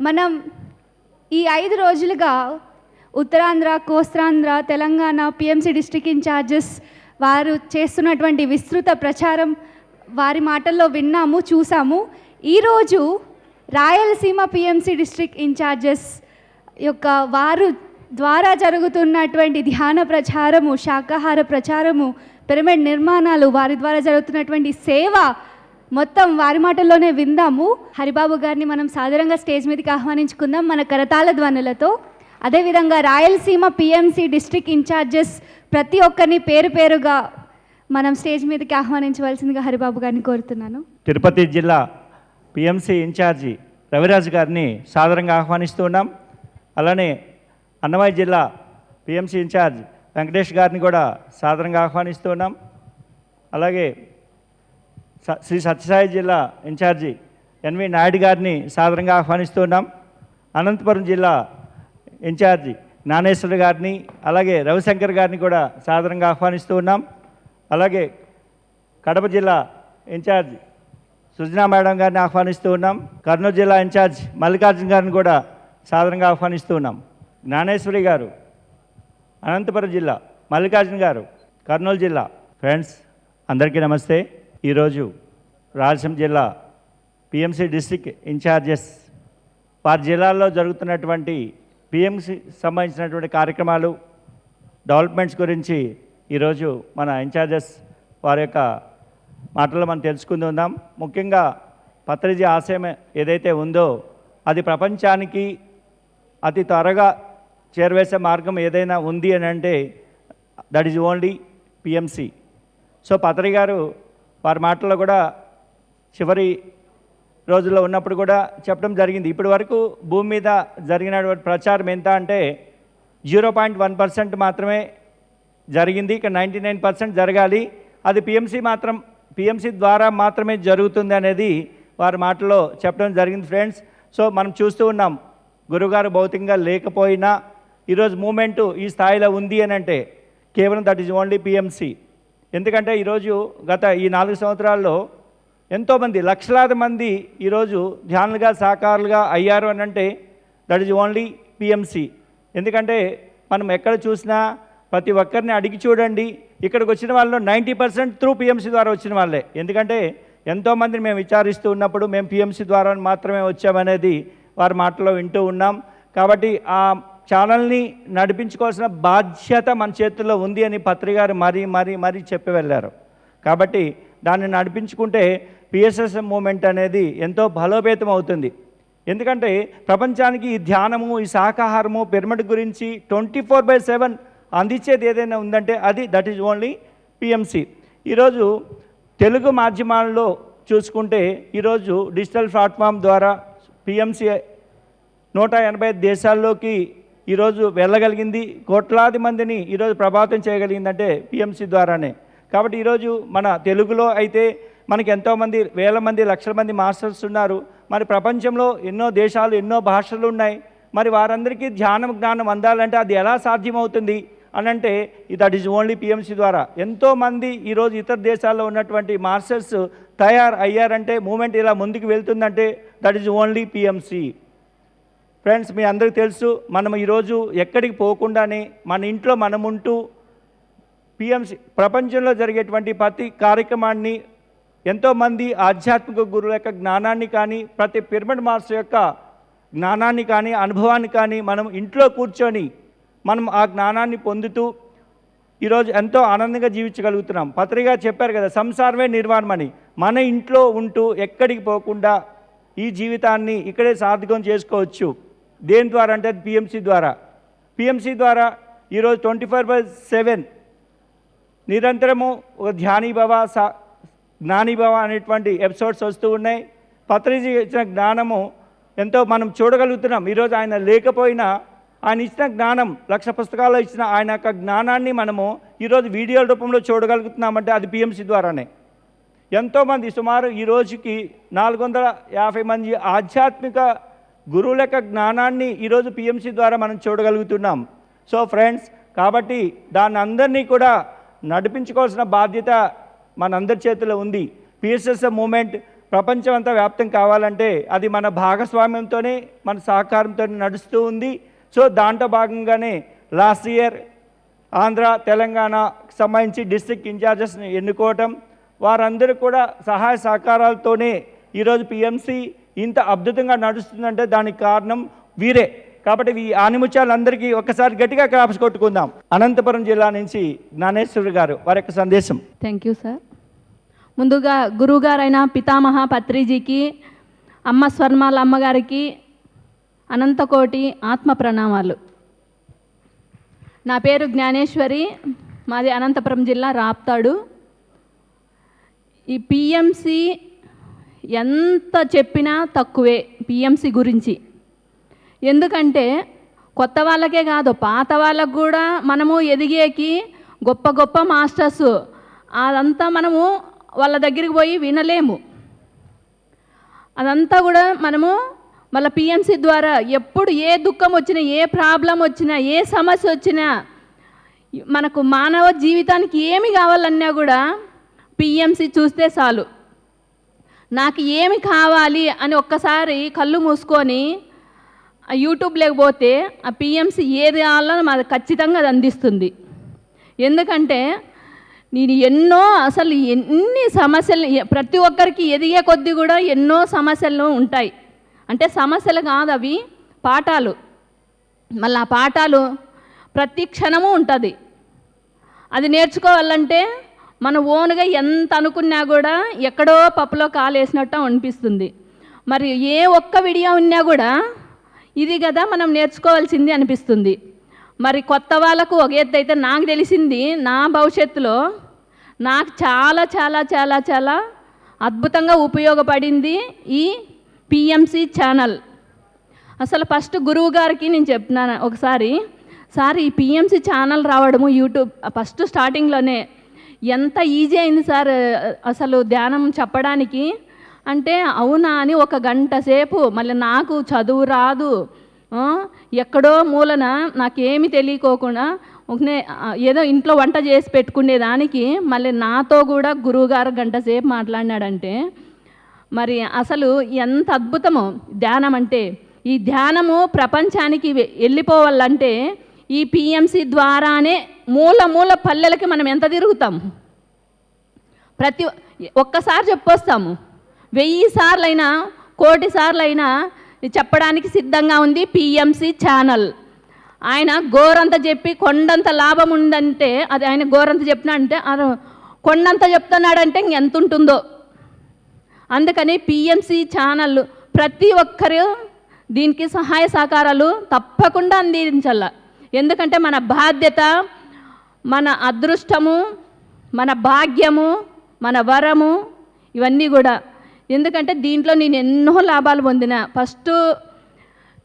మనం ఈ 5 రోజులుగా Uttarandhra, Kostandhra, Telangana PMC district incharges వారు చేస్తున్నటువంటి విస్తృత ప్రచారం వారి మాటల్లో విన్నాము, చూసాము. ఈరోజు రాయలసీమ పిఎంసి డిస్ట్రిక్ట్ ఇన్ఛార్జెస్ యొక్క వారు ద్వారా జరుగుతున్నటువంటి ధ్యాన ప్రచారము, శాకాహార ప్రచారము, పిరమిడ్ నిర్మాణాలు, వారి ద్వారా జరుగుతున్నటువంటి సేవ మొత్తం వారి మాటల్లోనే విందాము. హరిబాబు గారిని మనం సాధారణంగా స్టేజ్ మీదకి ఆహ్వానించుకుందాం మన కరతాళ ధ్వనులతో. అదేవిధంగా రాయలసీమ పిఎంసి డిస్ట్రిక్ట్ ఇన్ఛార్జెస్ ప్రతి ఒక్కరిని పేరు పేరుగా మనం స్టేజ్ మీదకి ఆహ్వానించవలసిందిగా హరిబాబు గారిని కోరుతున్నాను. తిరుపతి జిల్లా పిఎంసి ఇన్ఛార్జి రవిరాజు గారిని సాదరంగా ఆహ్వానిస్తూ ఉన్నాం. అలానే అన్నమయ్య జిల్లా పిఎంసి ఇన్ఛార్జ్ వెంకటేష్ గారిని కూడా సాదరంగా ఆహ్వానిస్తూ ఉన్నాం. అలాగే శ్రీ సత్యసాయి జిల్లా ఇన్ఛార్జి ఎన్వి నాయుడు గారిని సాదరంగా ఆహ్వానిస్తూ ఉన్నాం. అనంతపురం జిల్లా ఇన్ఛార్జి జ్ఞానేశ్వర గారిని, అలాగే రవిశంకర్ గారిని కూడా సాదరంగా ఆహ్వానిస్తూ ఉన్నాం. అలాగే కడప జిల్లా ఇన్ఛార్జ్ సుజనా మేడం గారిని ఆహ్వానిస్తూ ఉన్నాం. కర్నూలు జిల్లా ఇన్ఛార్జ్ మల్లికార్జున గారిని కూడా సాదరంగా ఆహ్వానిస్తూ ఉన్నాం. జ్ఞానేశ్వరి గారు అనంతపురం జిల్లా, మల్లికార్జున గారు కర్నూలు జిల్లా. ఫ్రెండ్స్ అందరికీ నమస్తే. ఈరోజు రాయలసీమ జిల్లా పిఎంసి డిస్ట్రిక్ట్ ఇన్ఛార్జెస్ వారి జిల్లాల్లో జరుగుతున్నటువంటి పిఎంసి సంబంధించినటువంటి కార్యక్రమాలు, డెవలప్మెంట్స్ గురించి ఈరోజు మన ఇన్ఛార్జెస్ వారి యొక్క మాటల్లో మనం తెలుసుకుందాం. ముఖ్యంగా పత్రిజీ ఆశయం ఏదైతే ఉందో అది ప్రపంచానికి అతి త్వరగా చేరవేసే మార్గం ఏదైనా ఉంది అని అంటే that is only PMC. So Patri garu వారి మాటల్లో కూడా చివరి రోజుల్లో ఉన్నప్పుడు కూడా చెప్పడం జరిగింది. ఇప్పటి వరకు భూమి మీద జరిగినటువంటి ప్రచారం ఎంత అంటే 0.1% మాత్రమే జరిగింది. ఇక 99% జరగాలి. అది పిఎంసి ద్వారా మాత్రమే జరుగుతుంది అనేది వారి మాటల్లో చెప్పడం జరిగింది. ఫ్రెండ్స్, సో మనం చూస్తూ ఉన్నాం, గురువుగారు భౌతికంగా లేకపోయినా ఈరోజు మూమెంటు ఈ స్థాయిలో ఉంది అని అంటే కేవలం దట్ ఈజ్ ఓన్లీ పిఎంసి. ఎందుకంటే ఈరోజు గత ఈ 4 సంవత్సరాల్లో ఎంతోమంది, లక్షలాది మంది ఈరోజు ధ్యానులుగా, సాకారులుగా అయ్యారు అని అంటే దట్ ఈజ్ ఓన్లీ పిఎంసి. ఎందుకంటే మనం ఎక్కడ చూసినా ప్రతి ఒక్కరిని అడిగి చూడండి, ఇక్కడికి వచ్చిన వాళ్ళు 90% త్రూ పిఎంసి ద్వారా వచ్చిన వాళ్ళే. ఎందుకంటే ఎంతోమందిని మేము విచారిస్తూ ఉన్నప్పుడు మేము పిఎంసి ద్వారా మాత్రమే వచ్చామనేది వారి మాటలో వింటూ ఉన్నాం. కాబట్టి ఆ ఛానల్ని నడిపించుకోవాల్సిన బాధ్యత మన చేతుల్లో ఉంది అని పత్రికారు మరీ చెప్పి వెళ్ళారు. కాబట్టి దాన్ని నడిపించుకుంటే పిఎస్ఎస్ఎం మూమెంట్ అనేది ఎంతో బలోపేతం అవుతుంది. ఎందుకంటే ప్రపంచానికి ఈ ధ్యానము, ఈ శాకాహారము, పిరమిడ్ గురించి 24/7 అందించేది ఏదైనా ఉందంటే అది దట్ ఈజ్ ఓన్లీ పిఎంసి. ఈరోజు తెలుగు మాధ్యమాల్లో చూసుకుంటే ఈరోజు డిజిటల్ ప్లాట్ఫామ్ ద్వారా పిఎంసి 185 దేశాల్లోకి ఈరోజు వెళ్ళగలిగింది. కోట్లాది మందిని ఈరోజు ప్రభావితం చేయగలిగిందంటే పిఎంసి ద్వారానే. కాబట్టి ఈరోజు మన తెలుగులో అయితే మనకి ఎంతోమంది, వేల మంది, లక్షల మంది మాస్టర్స్ ఉన్నారు. మరి ప్రపంచంలో ఎన్నో దేశాలు, ఎన్నో భాషలు ఉన్నాయి. మరి వారందరికీ జ్ఞానం అందాలంటే అది ఎలా సాధ్యమవుతుంది అని అంటే దట్ ఈజ్ ఓన్లీ పిఎంసి ద్వారా. ఎంతోమంది ఈరోజు ఇతర దేశాల్లో ఉన్నటువంటి మాస్టర్స్ అయ్యారంటే, మూమెంట్ ఇలా ముందుకు వెళ్తుందంటే that is only PMC. Friends, మీ అందరికీ తెలుసు, మనం ఈరోజు ఎక్కడికి పోకుండానే మన ఇంట్లో మనం ఉంటూ పిఎంసి ప్రపంచంలో జరిగేటువంటి ప్రతి కార్యక్రమాన్ని, ఎంతోమంది ఆధ్యాత్మిక గురువుల యొక్క జ్ఞానాన్ని కానీ, ప్రతి పిరమిడ్ మాస్టర్ యొక్క జ్ఞానాన్ని కానీ, అనుభవాన్ని కానీ మనం ఇంట్లో కూర్చొని మనం ఆ జ్ఞానాన్ని పొందుతూ ఈరోజు ఎంతో ఆనందంగా జీవించగలుగుతున్నాం. పత్రిగా చెప్పారు కదా, సంసారమే నిర్వాణమని. మన ఇంట్లో ఉంటూ ఎక్కడికి పోకుండా ఈ జీవితాన్ని ఇక్కడే సార్థకం చేసుకోవచ్చు. దేని ద్వారా అంటే పిఎంసి ద్వారా. పిఎంసి ద్వారా ఈరోజు 24/7 నిరంతరము ఒక జ్ఞానీభవ అనేటువంటి ఎపిసోడ్స్ వస్తూ ఉన్నాయి. పత్రిజీ ఇచ్చిన జ్ఞానము ఎంతో మనం చూడగలుగుతున్నాం. ఈరోజు ఆయన లేకపోయినా ఆయన ఇచ్చిన జ్ఞానం, 1,00,000 పుస్తకాల్లో ఇచ్చిన ఆయన యొక్క జ్ఞానాన్ని మనము ఈరోజు వీడియోల రూపంలో చూడగలుగుతున్నామంటే అది పిఎంసి ద్వారానే. ఎంతోమంది, సుమారు ఈ రోజుకి 450 మంది ఆధ్యాత్మిక గురువుల యొక్క జ్ఞానాన్ని ఈరోజు పిఎంసి ద్వారా మనం చూడగలుగుతున్నాం. సో ఫ్రెండ్స్, కాబట్టి దాన్ని అందరినీ కూడా నడిపించుకోవాల్సిన బాధ్యత మనందరి చేతిలో ఉంది. పిఎస్ఎస్ఎం మూమెంట్ ప్రపంచం అంతా వ్యాప్తం కావాలంటే అది మన భాగస్వామ్యంతోనే మన సహకారంతో నడుస్తూ ఉంది. సో దాంట్లో భాగంగానే లాస్ట్ ఇయర్ ఆంధ్ర తెలంగాణకు సంబంధించి డిస్ట్రిక్ట్ ఇన్ఛార్జెస్ని ఎన్నుకోవటం, వారందరూ కూడా సహాయ సహకారాలతోనే ఈరోజు పిఎంసి ఇంత అద్భుతంగా నడుస్తుందంటే దానికి కారణం వీరే. కాబట్టి ఈ ఆనిముత్యాలందరికీ ఒక్కసారి గట్టిగా క్లాప్స్ కొట్టుకుందాం. అనంతపురం జిల్లా నుంచి జ్ఞానేశ్వరి గారు వారి యొక్క సందేశం. Thank you sir. ముందుగా గురువుగారైన పితామహ పత్రిజీకి, అమ్మ స్వర్ణమాల అమ్మగారికి అనంతకోటి ఆత్మ ప్రణామాలు. నా పేరు జ్ఞానేశ్వరి, మాది అనంతపురం జిల్లా రాప్తాడు. ఈ పిఎంసి ఎంత చెప్పినా తక్కువే పిఎంసి గురించి. ఎందుకంటే కొత్త వాళ్ళకే కాదు, పాత వాళ్ళకు కూడా మనము ఎదిగేకి గొప్ప గొప్ప మాస్టర్స్ అదంతా మనము వాళ్ళ దగ్గరికి పోయి వినలేము. అదంతా కూడా మనము మళ్ళీ పిఎంసి ద్వారా ఎప్పుడు ఏ దుఃఖం వచ్చినా, ఏ ప్రాబ్లం వచ్చినా, ఏ సమస్య వచ్చినా, మనకు మానవ జీవితానికి ఏమి కావాలన్నా కూడా పిఎంసి చూస్తే చాలు. నాకు ఏమి కావాలి అని ఒక్కసారి కళ్ళు మూసుకొని యూట్యూబ్ లేకపోతే ఆ పిఎంసి ఏది కావాలో మాది ఖచ్చితంగా అది అందిస్తుంది. ఎందుకంటే నేను అసలు ఎన్ని సమస్యలు, ప్రతి ఒక్కరికి ఎదిగే కొద్దీ కూడా ఎన్నో సమస్యలు ఉంటాయి. అంటే సమస్యలు కాదు, అవి పాఠాలు. మళ్ళీ ఆ పాఠాలు ప్రతి క్షణము ఉంటుంది. అది నేర్చుకోవాలంటే మన ఓన్గా ఎంత అనుకున్నా కూడా ఎక్కడో పప్పులో కాలేసినట్టు అనిపిస్తుంది. మరి ఏ ఒక్క వీడియో ఉన్నా కూడా ఇది కదా మనం నేర్చుకోవాల్సింది అనిపిస్తుంది. మరి కొత్త వాళ్ళకు ఒక ఎత్తు అయితే, నాకు తెలిసింది నా భవిష్యత్తులో నాకు చాలా చాలా చాలా చాలా అద్భుతంగా ఉపయోగపడింది ఈ పిఎంసి ఛానల్. అసలు ఫస్ట్ గురువు గారికి నేను చెప్తున్నాను ఒకసారి, సార్ ఈ పిఎంసి ఛానల్ రావడము యూట్యూబ్ ఫస్ట్ స్టార్టింగ్లోనే ఎంత ఈజీ అయింది సార్ అసలు ధ్యానం చెప్పడానికి అంటే, అవునా అని ఒక గంట సేపు. మళ్ళీ నాకు చదువు రాదు, ఎక్కడో మూలన నాకేమి తెలియకోకుండా ఏదో ఇంట్లో వంట చేసి పెట్టుకునేదానికి మళ్ళీ నాతో కూడా గురువుగారు గంట సేపు మాట్లాడినాడంటే మరి అసలు ఎంత అద్భుతమో ధ్యానం అంటే. ఈ ధ్యానము ప్రపంచానికి వెళ్ళిపోవాలంటే ఈ పిఎంసి ద్వారానే మూల మూల పల్లెలకి మనం ఎంత తిరుగుతాం, ఒక్కసారి చెప్పొస్తాము. 1000 సార్లైనా 1,000,000 సార్లైనా చెప్పడానికి సిద్ధంగా ఉంది పిఎంసి ఛానల్. ఆయన గోరంత చెప్పి కొండంత లాభం ఉందంటే అది ఆయన గోరంత చెప్పినా అంటే కొండంత చెప్తున్నాడంటే ఇంకెంత ఉంటుందో. అందుకని పిఎంసి ఛానల్ ప్రతి ఒక్కరు దీనికి సహాయ సహకారాలు తప్పకుండా అందించాల. ఎందుకంటే మన బాధ్యత, మన అదృష్టము, మన భాగ్యము, మన వరము ఇవన్నీ కూడా. ఎందుకంటే దీంట్లో నేను ఎన్నో లాభాలు పొందిన. ఫస్ట్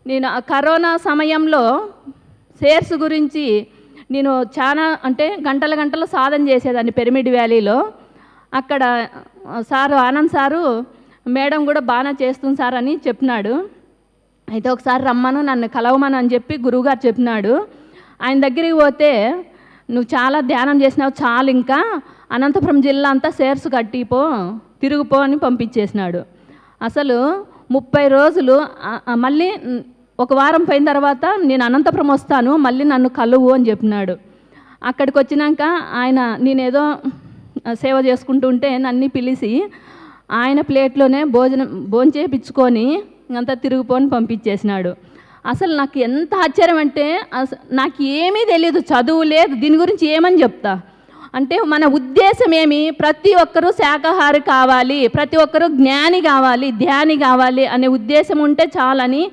నేను కరోనా సమయంలో షేర్స్ గురించి నేను చాలా అంటే గంటలు సాధన చేసేదాన్ని పిరమిడ్ వ్యాలీలో. అక్కడ సారు ఆనంద్ సారు మేడం కూడా బాగా చేస్తుంది సార్ అని చెప్పినాడు. అయితే ఒకసారి రమ్మను, నన్ను కలవమను అని చెప్పి గురువుగారు చెప్పినాడు. ఆయన దగ్గరికి పోతే నువ్వు చాలా ధ్యానం చేసినావు, చాలు ఇంకా అనంతపురం జిల్లా అంతా షేర్స్ కట్టిపో, తిరుగుపో అని పంపించేసినాడు. అసలు 30 రోజులు మళ్ళీ ఒక వారం పోయిన తర్వాత నేను అనంతపురం వస్తాను, మళ్ళీ నన్ను కలువు అని చెప్పినాడు. అక్కడికి వచ్చినాక ఆయన నేనేదో సేవ చేసుకుంటుంటే నన్ను పిలిచి ఆయన ప్లేట్లోనే భోజనం చేయించుకొని అంతా తిరిగిపోని పంపించేసినాడు. అసలు నాకు ఎంత ఆశ్చర్యం అంటే, నాకు ఏమీ తెలియదు, చదువు లేదు, దీని గురించి ఏమని చెప్తా. అంటే మన ఉద్దేశం ఏమి, ప్రతి ఒక్కరూ శాకాహారి కావాలి, ప్రతి ఒక్కరూ జ్ఞాని కావాలి, ధ్యాని కావాలి అనే ఉద్దేశం ఉంటే చాలని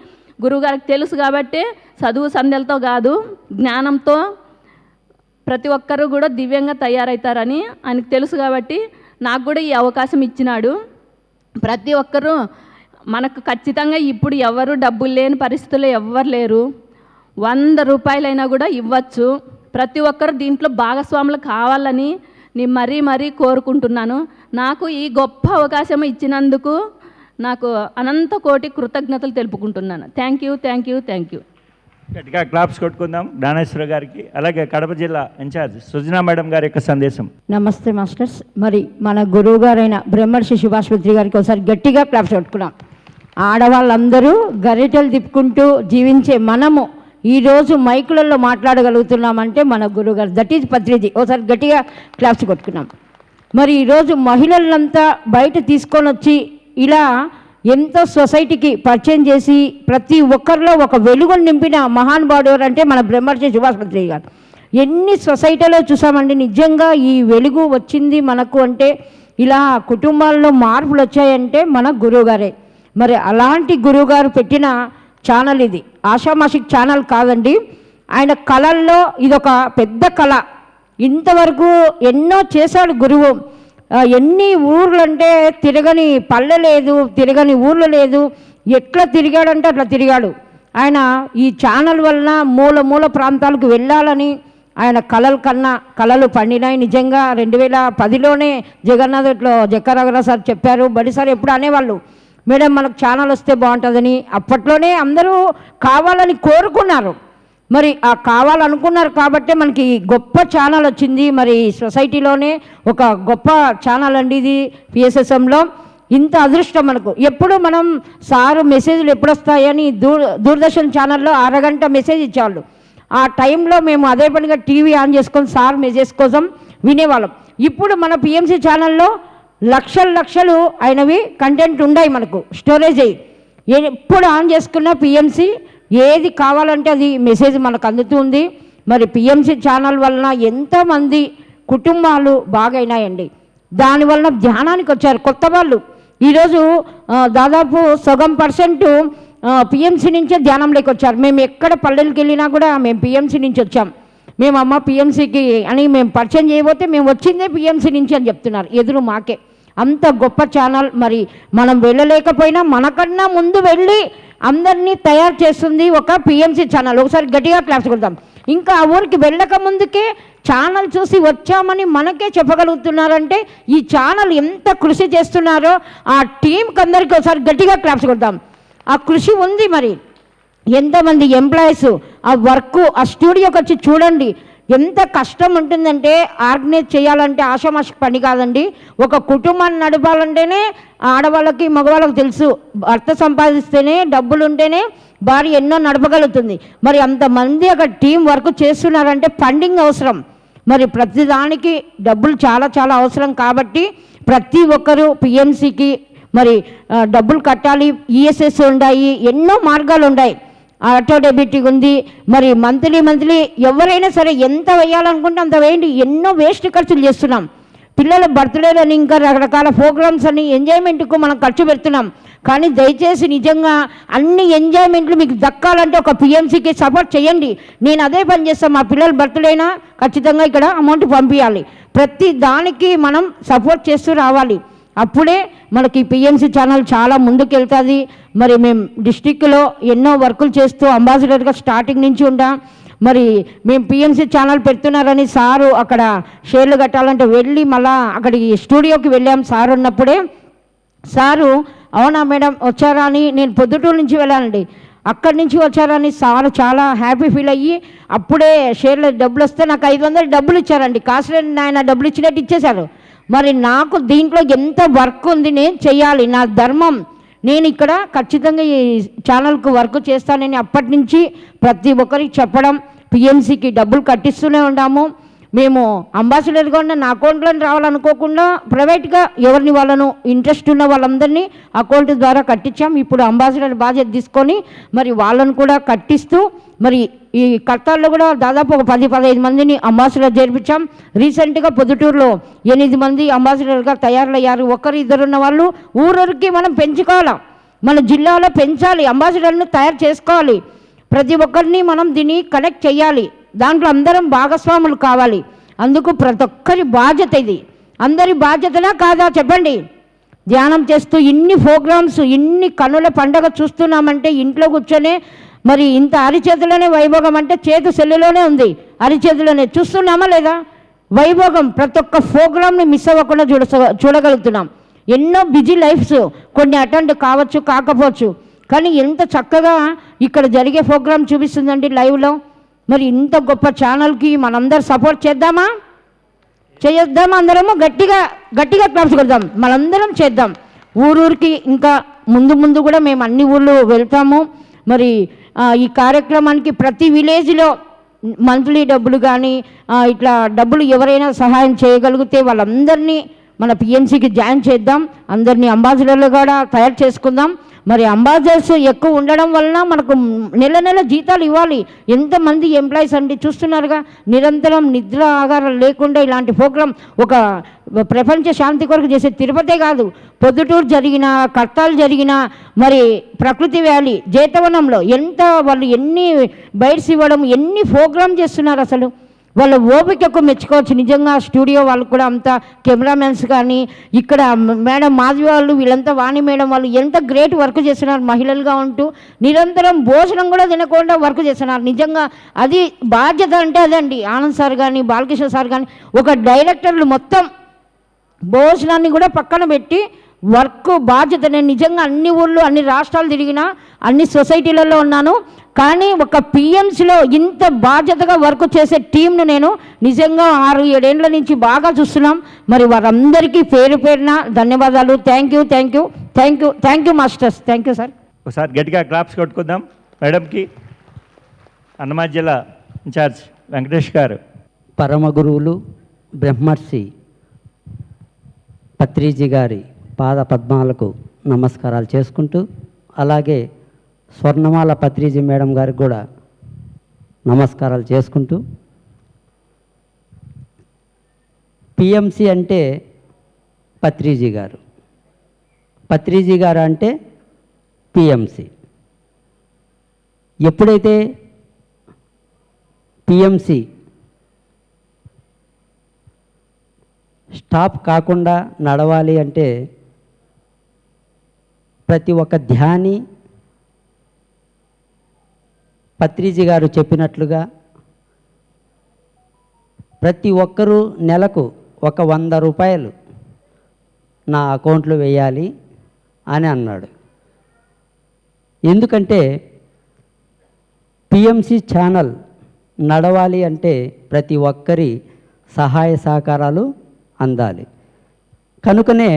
గురువుగారికి తెలుసు. కాబట్టి చదువు సంధ్యలతో కాదు, జ్ఞానంతో ప్రతి ఒక్కరూ కూడా దివ్యంగా తయారవుతారని ఆయనకు తెలుసు. కాబట్టి నాకు కూడా ఈ అవకాశం ఇచ్చినాడు. ప్రతి ఒక్కరూ మనకు ఖచ్చితంగా ఇప్పుడు ఎవరు డబ్బులు లేని పరిస్థితుల్లో ఎవ్వరు లేరు, 100 రూపాయలైనా కూడా ఇవ్వచ్చు. ప్రతి ఒక్కరు దీంట్లో భాగస్వాములు కావాలని నేను మరీ కోరుకుంటున్నాను. నాకు ఈ గొప్ప అవకాశం ఇచ్చినందుకు నాకు అనంత కోటి కృతజ్ఞతలు తెలుపుకుంటున్నాను. Thank you. గట్టిగా క్లాప్స్ కొట్టుకుందాం జ్ఞానేశ్వర గారికి. అలాగే కడప జిల్లా ఇన్ఛార్జ్ సుజనా మేడం గారి యొక్క సందేశం. నమస్తే మాస్టర్స్. మరి మన గురువు గారైన బ్రహ్మర్షి సుభాష్ పత్రి గారికి ఒకసారి గట్టిగా క్లాప్స్ కొట్టుకున్నాం. ఆడవాళ్ళందరూ గరిటెలు తిప్పుకుంటూ జీవించే మనము ఈరోజు మైకులలో మాట్లాడగలుగుతున్నామంటే మన గురువు గారు, దట్ ఈజ్ పత్రిజీ. ఒకసారి గట్టిగా క్లాప్స్ కొట్టుకున్నాం. మరి ఈరోజు మహిళలంతా బయట తీసుకొని వచ్చి ఇలా ఎంతో సొసైటీకి పరిచయం చేసి ప్రతి ఒక్కరిలో ఒక వెలుగును నింపిన మహానుభావుడు అంటే మన బ్రహ్మర్షి సుభాష్ పత్రి గారు. ఎన్ని సొసైటీలో చూసామండి, నిజంగా ఈ వెలుగు వచ్చింది మనకు అంటే, ఇలా కుటుంబాల్లో మార్పులు వచ్చాయంటే మన గురువుగారే. మరి అలాంటి గురువుగారు పెట్టిన ఛానల్ ఇది, ఆషామాషిక్ ఛానల్ కాదండి. ఆయన కళల్లో ఇదొక పెద్ద కళ. ఇంతవరకు ఎన్నో చేశాడు గురువు. ఎన్ని ఊర్లు అంటే తిరగని పల్లె లేదు, తిరగని ఊర్లు లేదు. ఎట్లా తిరిగాడంటే అట్లా తిరిగాడు. ఆయన ఈ ఛానల్ వలన మూల మూల ప్రాంతాలకు వెళ్ళాలని ఆయన కళలు పండినాయి. నిజంగా 2010లోనే జగన్నాథ్లో జక్కరాఘరావు సార్ చెప్పారు. బడిసారి ఎప్పుడు అనేవాళ్ళు, మేడం మనకు ఛానల్ వస్తే బాగుంటుందని. అప్పట్లోనే అందరూ కావాలని కోరుకున్నారు. మరి ఆ కావాలనుకున్నారు కాబట్టే మనకి గొప్ప ఛానల్ వచ్చింది. మరి సొసైటీలోనే ఒక గొప్ప ఛానల్ అండి ఇది పిఎస్ఎస్ఎంలో. ఇంత అదృష్టం మనకు. ఎప్పుడు మనం సారు మెసేజ్లు ఎప్పుడు వస్తాయని దూరదర్శన్ ఛానల్లో అరగంట మెసేజ్ ఇచ్చేవాళ్ళు. ఆ టైంలో మేము అదే పనిగా టీవీ ఆన్ చేసుకొని సార్ మెసేజ్ కోసం వినేవాళ్ళం. ఇప్పుడు మన పిఎంసి ఛానల్లో లక్షలు అయినవి కంటెంట్ ఉన్నాయి మనకు, స్టోరేజ్ అయ్యి. ఎప్పుడు ఆన్ చేసుకున్న పిఎంసి ఏది కావాలంటే అది మెసేజ్ మనకు అందుతుంది. మరి పిఎంసి ఛానల్ వలన ఎంతోమంది కుటుంబాలు బాగైనాయండి. దానివలన ధ్యానానికి వచ్చారు కొత్త వాళ్ళు. ఈరోజు దాదాపు సగం % పిఎంసి నుంచే ధ్యానంలోకి వచ్చారు. మేము ఎక్కడ పల్లెలకు వెళ్ళినా కూడా మేము పిఎంసి నుంచి వచ్చాం. మేము అమ్మ పిఎంసికి అని మేము పరిచయం చేయబోతే మేము వచ్చిందే పిఎంసి నుంచి అని చెప్తున్నారు ఎదురు మాకే. అంత గొప్ప ఛానల్. మరి మనం వెళ్ళలేకపోయినా మనకన్నా ముందు వెళ్ళి అందరినీ తయారు చేస్తుంది ఒక పిఎంసి ఛానల్. ఒకసారి గట్టిగా క్లాప్స్ కొడతాం. ఇంకా ఆ ఊరికి వెళ్ళక ముందుకే ఛానల్ చూసి వచ్చామని మనకే చెప్పగలుగుతున్నారంటే ఈ ఛానల్ ఎంత కృషి చేస్తున్నారో ఆ టీంకి అందరికీ ఒకసారి గట్టిగా క్లాప్స్ కొడతాం. ఆ కృషి ఉంది. మరి ఎంతమంది ఎంప్లాయీస్, ఆ వర్క్, ఆ స్టూడియోకి వచ్చి చూడండి ఎంత కష్టం ఉంటుందంటే. ఆర్గనైజ్ చేయాలంటే ఆషామాషి పని కాదండి. ఒక కుటుంబాన్ని నడపాలంటేనే ఆడవాళ్ళకి మగవాళ్ళకి తెలుసు, భర్త సంపాదిస్తేనే డబ్బులు ఉంటేనే భార్య ఎన్నో నడపగలుగుతుంది. మరి అంతమంది అక్కడ టీం వర్క్ చేస్తున్నారంటే ఫండింగ్ అవసరం. మరి ప్రతిదానికి డబ్బులు చాలా అవసరం. కాబట్టి ప్రతి ఒక్కరూ పిఎంసికి మరి డబ్బులు కట్టాలి. ఈఎస్ఎస్ ఉన్నాయి, ఎన్నో మార్గాలు ఉన్నాయి. ఆటో డెబిట్ ఉంది. మరి మంత్లీ ఎవరైనా సరే ఎంత వేయాలనుకుంటే అంత వేయండి. ఎన్నో వేస్ట్ ఖర్చులు చేస్తున్నాం. పిల్లల బర్త్డేలని ఇంకా రకరకాల ప్రోగ్రామ్స్ అని ఎంజాయ్మెంట్కు మనం ఖర్చు పెడుతున్నాం. కానీ దయచేసి నిజంగా అన్ని ఎంజాయ్మెంట్లు మీకు దక్కాలంటే ఒక పిఎంసికి సపోర్ట్ చేయండి. నేను అదే పని చేస్తాను. మా పిల్లల బర్త్డేనా ఖచ్చితంగా ఇక్కడ అమౌంట్ పంపించాలి. ప్రతి దానికి మనం సపోర్ట్ చేస్తూ రావాలి. అప్పుడే మనకి పిఎంసి ఛానల్ చాలా ముందుకెళ్తుంది. మరి మేము డిస్టిక్లో ఎన్నో వర్కులు చేస్తూ అంబాసిడర్గా స్టార్టింగ్ నుంచి ఉంటాం. మరి మేము పిఎంసి ఛానల్ పెడుతున్నారని సారు అక్కడ షేర్లు కట్టాలంటే వెళ్ళి మళ్ళా అక్కడికి స్టూడియోకి వెళ్ళాం. సార్ ఉన్నప్పుడే సారు అవునా మేడం వచ్చారా అని, నేను పొద్దుటూరు నుంచి వెళ్ళానండి, అక్కడి నుంచి వచ్చారని సార్ చాలా హ్యాపీ ఫీల్ అయ్యి అప్పుడే షేర్ల డబ్బులు వస్తే నాకు 500 డబ్బులు ఇచ్చారండి. కాసులని ఆయన డబ్బులు ఇచ్చినట్టు ఇచ్చేశారు. మరి నాకు దీంట్లో ఎంత వర్క్ ఉంది, నేను చెయ్యాలి, నా ధర్మం. నేను ఇక్కడ ఖచ్చితంగా ఈ ఛానల్కు వర్క్ చేస్తానని అప్పటి నుంచి ప్రతి ఒక్కరికి చెప్పడం, పిఎంసికి డబ్బులు కట్టిస్తూనే ఉన్నాము. మేము అంబాసిడర్గా ఉన్న నా అకౌంట్లో రావాలనుకోకుండా ప్రైవేట్గా ఎవరిని వాళ్ళను ఇంట్రెస్ట్ ఉన్న వాళ్ళందరినీ అకౌంట్ ద్వారా కట్టించాం. ఇప్పుడు అంబాసిడర్ బాధ్యత తీసుకొని మరి వాళ్ళను కూడా కట్టిస్తూ మరి ఈ కర్తాల్లో కూడా దాదాపు ఒక 10-15 మందిని అంబాసిడర్ చేర్పించాం. రీసెంట్గా పొద్దుటూరులో 8 మంది అంబాసిడర్గా తయారయ్యారు. ఒకరు ఇద్దరున్న వాళ్ళు ఊరూరికి మనం పెంచుకోవాలి. మన జిల్లాలో పెంచాలి, అంబాసిడర్ను తయారు చేసుకోవాలి. ప్రతి ఒక్కరిని మనం దీన్ని కనెక్ట్ చేయాలి. దాంట్లో అందరం భాగస్వాములు కావాలి. అందుకు ప్రతి ఒక్కరి బాధ్యత ఇది. అందరి బాధ్యతనా కాదా చెప్పండి? ధ్యానం చేస్తూ ఇన్ని ప్రోగ్రామ్స్, ఇన్ని కన్నుల పండగ చూస్తున్నామంటే ఇంట్లో కూర్చొనే మరి ఇంత అరిచేతులోనే వైభోగం అంటే చేతు సెల్లులోనే ఉంది, అరిచేతులోనే చూస్తున్నామా లేదా వైభోగం? ప్రతి ఒక్క ప్రోగ్రామ్ని మిస్ అవ్వకుండా చూడగలుగుతున్నాం. ఎన్నో బిజీ లైఫ్స్, కొన్ని అటెండ్ కావచ్చు కాకపోవచ్చు, కానీ ఎంత చక్కగా ఇక్కడ జరిగే ప్రోగ్రామ్ చూపిస్తుందండి లైవ్లో. మరి ఇంత గొప్ప ఛానల్కి మనందరూ సపోర్ట్ చేద్దామా చేయొద్దామా? అందరము గట్టిగా గట్టిగా క్లాప్స్ కొడదాం, మనందరం చేద్దాం. ఊరూరికి ఇంకా ముందు కూడా మేము అన్ని ఊళ్ళు వెళ్తాము. మరి ఈ కార్యక్రమానికి ప్రతి విలేజ్లో మంత్లీ డబ్బులు కానీ ఇట్లా డబ్బులు ఎవరైనా సహాయం చేయగలిగితే వాళ్ళందరినీ మన పిఎంసికి జాయిన్ చేద్దాం. అందరినీ అంబాసిడర్లు కూడా తయారు చేసుకుందాం. మరి అంబాసిడర్స్ ఎక్కువ ఉండడం వలన మనకు నెల జీతాలు ఇవ్వాలి. ఎంతమంది ఎంప్లాయీస్ అండి చూస్తున్నారుగా, నిరంతరం నిద్ర ఆగారం లేకుండా ఇలాంటి ప్రోగ్రాం ఒక ప్రపంచ శాంతి కొరకు చేసే తిరుపతే కాదు, పొద్దుటూరు జరిగిన, కర్తాలు జరిగిన, మరి ప్రకృతి వ్యాలీ, జేతవనంలో వాళ్ళు ఎన్ని బైట్స్ ఇవ్వడం, ఎన్ని ప్రోగ్రామ్ చేస్తున్నారు. అసలు వాళ్ళ ఓపికకు మెచ్చుకోవచ్చు నిజంగా. స్టూడియో వాళ్ళు కూడా అంతా, కెమెరామెన్స్ కానీ ఇక్కడ మేడం మాధవి వాళ్ళు, వీళ్ళంతా వాణి మేడం వాళ్ళు ఎంత గ్రేట్ వర్క్ చేస్తున్నారు. మహిళలుగా ఉంటూ నిరంతరం భోజనం కూడా తినకుండా వర్క్ చేస్తున్నారు. నిజంగా అది బాధ్యత అంటే అదండి. ఆనంద్ సార్ కానీ, బాలకృష్ణ సార్ కానీ, ఒక డైరెక్టర్లు మొత్తం భోజనాన్ని కూడా పక్కన పెట్టి వర్క్ బాధ్యత. నేను నిజంగా అన్ని ఊళ్ళు, అన్ని రాష్ట్రాలు తిరిగినా, అన్ని సొసైటీలలో ఉన్నాను. కానీ ఒక పిఎంసిలో ఇంత బాధ్యతగా వర్క్ చేసే టీంను నేను నిజంగా 6-7 ఏళ్ల నుంచి బాగా చూస్తున్నాం. మరి వారందరికీ పేరున ధన్యవాదాలు. Thank you masters. Thank you sir. ఒకసారి గట్టిగా క్లాప్స్ కొట్టుకుందాం మేడంకి. అన్నమయ్య జిల్లా ఇన్ఛార్జ్ వెంకటేష్ గారు. పరమ గురువులు బ్రహ్మర్షి పత్రిజీ గారి పాద పద్మాలకు నమస్కారాలు చేసుకుంటూ, అలాగే స్వర్ణమాల పత్రిజీ మేడం గారికి కూడా నమస్కారాలు చేసుకుంటూ, పిఎంసి అంటే పత్రిజీ గారు, పత్రిజీ గారు అంటే పిఎంసి. ఎప్పుడైతే పిఎంసి స్టాప్ కాకుండా నడవాలి అంటే ప్రతి ఒక్క ధ్యాని పత్రిజీ గారు చెప్పినట్లుగా ప్రతి ఒక్కరూ నెలకు ఒక 100 రూపాయలు నా అకౌంట్లో వేయాలి అని అన్నాడు. ఎందుకంటే పిఎంసి ఛానల్ నడవాలి అంటే ప్రతి ఒక్కరి సహాయ సహకారాలు అందాలి. కనుకనే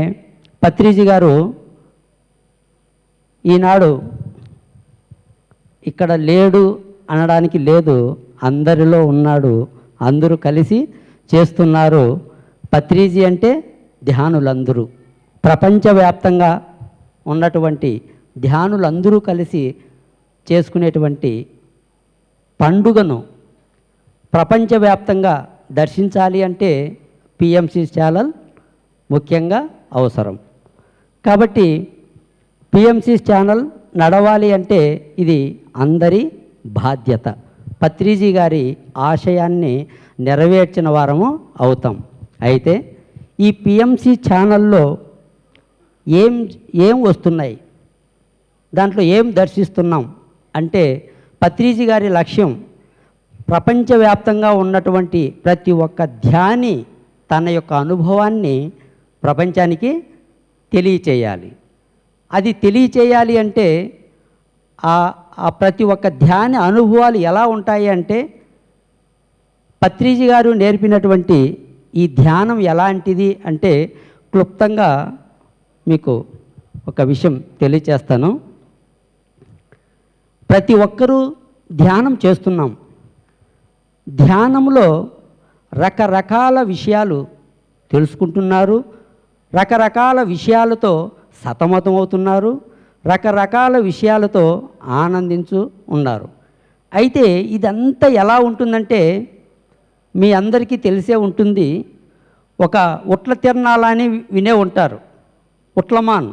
పత్రిజీ గారు ఈనాడు ఇక్కడ లేడు అనడానికి లేదు, అందరిలో ఉన్నాడు, అందరూ కలిసి చేస్తున్నారు. పత్రిజీ అంటే ధ్యానులందరూ, ప్రపంచవ్యాప్తంగా ఉన్నటువంటి ధ్యానులందరూ కలిసి చేసుకునేటువంటి పండుగను ప్రపంచవ్యాప్తంగా దర్శించాలి అంటే పిఎంసి ఛానల్ ముఖ్యంగా అవసరం. కాబట్టి పిఎంసి ఛానల్ నడవాలి అంటే ఇది అందరి బాధ్యత. పత్రిజీ గారి ఆశయాన్ని నెరవేర్చిన వారము అవుతాం. అయితే ఈ పిఎంసి ఛానల్లో ఏం వస్తున్నాయి, దాంట్లో ఏం దర్శిస్తున్నాం అంటే పత్రిజీ గారి లక్ష్యం ప్రపంచవ్యాప్తంగా ఉన్నటువంటి ప్రతి ఒక్క ధ్యాని తన యొక్క అనుభవాన్ని ప్రపంచానికి తెలియచేయాలి. అది తెలియచేయాలి అంటే ఆ ప్రతి ఒక్క ధ్యాన అనుభవాలు ఎలా ఉంటాయి అంటే పత్రిజీ గారు నేర్పినటువంటి ఈ ధ్యానం ఎలాంటిది అంటే క్లుప్తంగా మీకు ఒక విషయం తెలియచేస్తాను. ప్రతి ఒక్కరూ ధ్యానం చేస్తున్నాం. ధ్యానంలో రకరకాల విషయాలు తెలుసుకుంటున్నారు, రకరకాల విషయాలతో సతమతమవుతున్నారు, రకరకాల విషయాలతో ఆనందించు ఉన్నారు. అయితే ఇదంతా ఎలా ఉంటుందంటే మీ అందరికీ తెలిసే ఉంటుంది. ఒక ఉట్ల తిరణాలని వినే ఉంటారు, ఉట్లమాన్.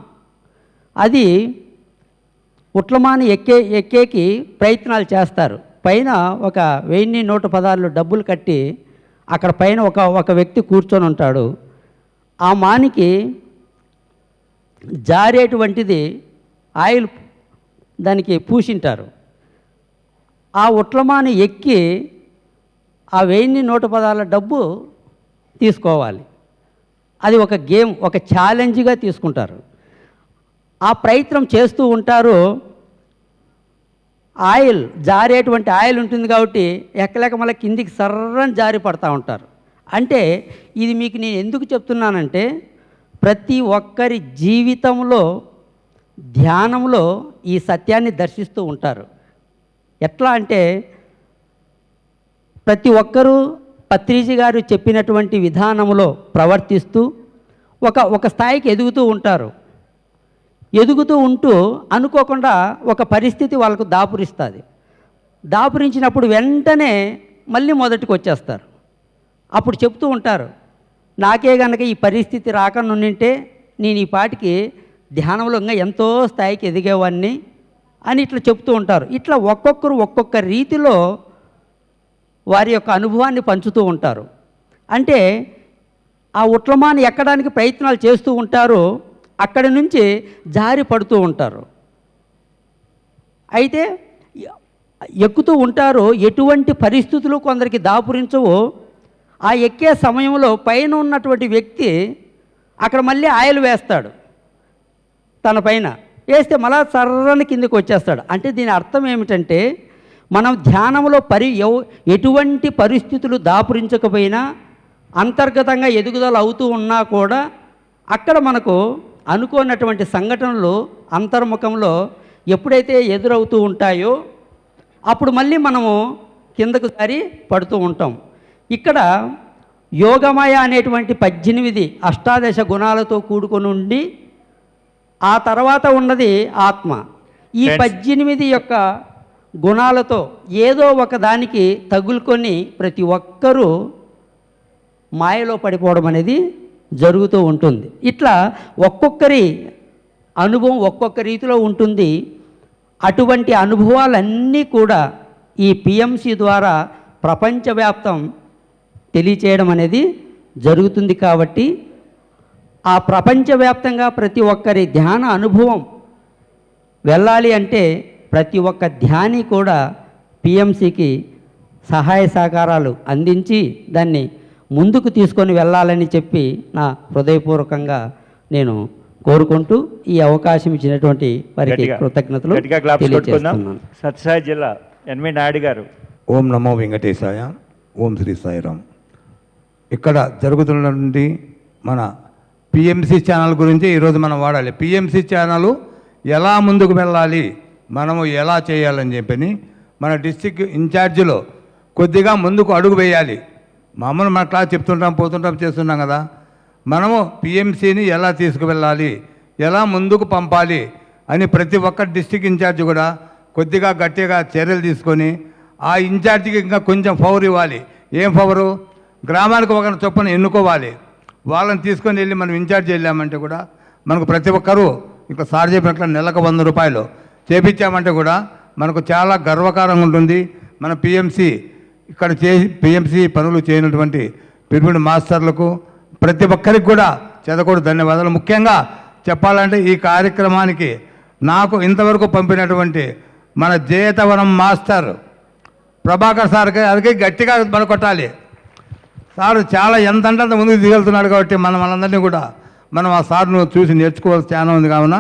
అది ఉట్లమాన్ ఎక్కేకి ప్రయత్నాలు చేస్తారు. పైన ఒక 1000-110 డబ్బులు కట్టి అక్కడ పైన ఒక వ్యక్తి కూర్చొని ఉంటాడు. ఆ మానికి జారేటువంటిది ఆయిల్ దానికి పూసింటారు. ఆ ఉట్లమాని ఎక్కి ఆ 1000-110 డబ్బు తీసుకోవాలి. అది ఒక గేమ్, ఒక ఛాలెంజ్గా తీసుకుంటారు. ఆ ప్రయత్నం చేస్తూ ఉంటారు. ఆయిల్ జారేటువంటి ఆయిల్ ఉంటుంది కాబట్టి ఎక్కలేక మళ్ళీ కిందికి సర్రని జారి పడతా ఉంటారు. అంటే ఇది మీకు నేను ఎందుకు చెప్తున్నానంటే ప్రతి ఒక్కరి జీవితంలో ధ్యానంలో ఈ సత్యాన్ని దర్శిస్తూ ఉంటారు. ఎట్లా అంటే ప్రతి ఒక్కరూ పత్రిజీ గారు చెప్పినటువంటి విధానంలో ప్రవర్తిస్తూ ఒక స్థాయికి ఎదుగుతూ ఉంటారు. ఎదుగుతూ ఉంటూ అనుకోకుండా ఒక పరిస్థితి వాళ్ళకు దాపురిస్తుంది. దాపురించినప్పుడు వెంటనే మళ్ళీ మొదటికి వచ్చేస్తారు. అప్పుడు చెప్తూ ఉంటారు, నాకే గనక ఈ పరిస్థితి రాకనుంటే నేను ఈ పాటికి ధ్యానంలో ఇంకా ఎంతో స్థాయికి ఎదిగేవాడిని అని ఇట్లా చెప్తూ ఉంటారు. ఇట్లా ఒక్కొక్కరు ఒక్కొక్క రీతిలో వారి యొక్క అనుభవాన్ని పంచుతూ ఉంటారు. అంటే ఆ ఉట్లమాన్ని ఎక్కడానికి ప్రయత్నాలు చేస్తూ ఉంటారు, అక్కడి నుంచి జారి పడుతూ ఉంటారు. అయితే ఎక్కుతూ ఉంటారు. ఎటువంటి పరిస్థితులు కొందరికి దాపురించవు. ఆ ఎక్కే సమయంలో పైన ఉన్నటువంటి వ్యక్తి అక్కడ మళ్ళీ ఆయిల్ వేస్తాడు, తన పైన వేస్తే మళ్ళా సర్రని కిందకి వచ్చేస్తాడు. అంటే దీని అర్థం ఏమిటంటే మనం ధ్యానంలో ఎటువంటి పరిస్థితులు దాపురించకపోయినా అంతర్గతంగా ఎదుగుదల అవుతూ ఉన్నా కూడా అక్కడ మనకు అనుకోనటువంటి సంఘటనలు అంతర్ముఖంలో ఎప్పుడైతే ఎదురవుతూ ఉంటాయో అప్పుడు మళ్ళీ మనము కిందకు జారి పడుతూ ఉంటాం. ఇక్కడ యోగమయ అనేటువంటి 18 అష్టాదశ గుణాలతో కూడుకొని ఉండి ఆ తర్వాత ఉన్నది ఆత్మ. ఈ 18 యొక్క గుణాలతో ఏదో ఒక దానికి తగులుకొని ప్రతి ఒక్కరూ మాయలో పడిపోవడం అనేది జరుగుతూ ఉంటుంది. ఇట్లా ఒక్కొక్కరి అనుభవం ఒక్కొక్క రీతిలో ఉంటుంది. అటువంటి అనుభవాలన్నీ కూడా ఈ పిఎంసి ద్వారా ప్రపంచవ్యాప్తం తెలియచేయడం అనేది జరుగుతుంది. కాబట్టి ఆ ప్రపంచవ్యాప్తంగా ప్రతి ఒక్కరి ధ్యాన అనుభవం వెళ్ళాలి అంటే ప్రతి ఒక్క ధ్యాని కూడా పిఎంసికి సహాయ సహకారాలు అందించి దాన్ని ముందుకు తీసుకొని వెళ్ళాలని చెప్పి నా హృదయపూర్వకంగా నేను కోరుకుంటూ ఈ అవకాశం ఇచ్చినటువంటి వారికి కృతజ్ఞతలు తెలియజేస్తున్నాను. సత్యసాయి జిల్లా ఎన్వి నాయుడు గారు. ఓం నమో వెంకటేశాయ, ఓం శ్రీ సాయిరామ్. ఇక్కడ జరుగుతున్నటువంటి మన పిఎంసి ఛానల్ గురించి ఈరోజు మనం వాడాలి. పిఎంసి ఛానల్ ఎలా ముందుకు వెళ్ళాలి, మనము ఎలా చేయాలని చెప్పని మన డిస్టిక్ ఇన్ఛార్జిలో కొద్దిగా ముందుకు అడుగు వేయాలి. మామూలు మన క్లాస్ చెప్తుంటాం, పోతుంటాం, చేస్తున్నాం కదా. మనము పిఎంసిని ఎలా తీసుకువెళ్ళాలి, ఎలా ముందుకు పంపాలి అని ప్రతి ఒక్క డిస్టిక్ ఇన్ఛార్జి కూడా కొద్దిగా గట్టిగా చర్యలు తీసుకొని ఆ ఇన్ఛార్జికి ఇంకా కొంచెం పవర్ ఇవ్వాలి. ఏం పవరు? గ్రామానికి ఒకరిని చొప్పున ఎన్నుకోవాలి. వాళ్ళని తీసుకొని వెళ్ళి మనం ఇన్ఛార్జ్ వెళ్ళామంటే కూడా మనకు ప్రతి ఒక్కరూ ఇంకా సార్ చెప్పినట్లు నెలకు 100 రూపాయలు చేపించామంటే కూడా మనకు చాలా గర్వకారంగా ఉంటుంది. మన పిఎంసి ఇక్కడ పిఎంసి పనులు చేయనటువంటి పిరమిడ్ మాస్టర్లకు ప్రతి ఒక్కరికి కూడా చెదకూడు ధన్యవాదాలు. ముఖ్యంగా చెప్పాలంటే ఈ కార్యక్రమానికి నాకు ఇంతవరకు పంపినటువంటి మన జేతవనం మాస్టర్ ప్రభాకర్ సార్కి అదికి గట్టిగా మన కొట్టాలి. సార్ చాలా ఎంతంటే అంత ముందుకు దిగలుతున్నాడు కాబట్టి మనందరినీ కూడా మనం ఆ సార్ను చూసి నేర్చుకోవాల్సి చాలా ఉంది. కావున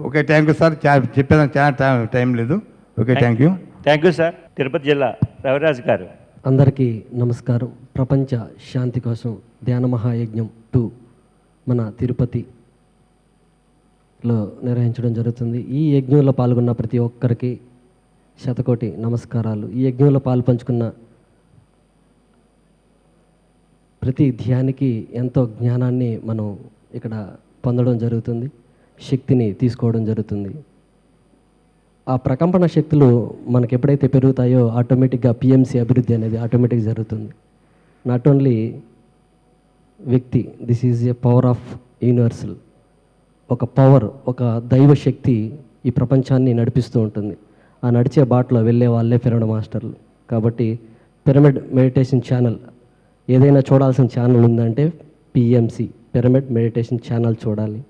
ఓకే, థ్యాంక్ యూ సార్. చెప్పేదానికి చాలా టైం లేదు. Okay, thank you. Thank you sir. Tirupati జిల్లా రవిరాజు గారు. అందరికీ నమస్కారం. ప్రపంచ శాంతి కోసం ధ్యాన మహాయజ్ఞం 2 మన తిరుపతిలో నిర్వహించడం జరుగుతుంది. ఈ యజ్ఞంలో పాల్గొన్న ప్రతి ఒక్కరికి శతకోటి నమస్కారాలు. ఈ యజ్ఞంలో పాల్పంచుకున్న ప్రతి ధ్యానికి ఎంతో జ్ఞానాన్ని మనం ఇక్కడ పొందడం జరుగుతుంది, శక్తిని తీసుకోవడం జరుగుతుంది. ఆ ప్రకంపన శక్తులు మనకు ఎప్పుడైతే పెరుగుతాయో ఆటోమేటిక్గా పిఎంసి అభివృద్ధి అనేది ఆటోమేటిక్గా జరుగుతుంది. నాట్ ఓన్లీ వ్యక్తి, this is a power of universal. ఒక పవర్, ఒక దైవ శక్తి ఈ ప్రపంచాన్ని నడిపిస్తూ ఉంటుంది. ఆ నడిచే బాటలో వెళ్ళే వాళ్ళే పిరమిడ్ మాస్టర్లు. కాబట్టి పిరమిడ్ మెడిటేషన్ ఛానల్ ఏదైనా చూడాల్సిన ఛానల్ ఉందంటే పిఎంసి పిరమిడ్ మెడిటేషన్ ఛానల్ చూడాలి.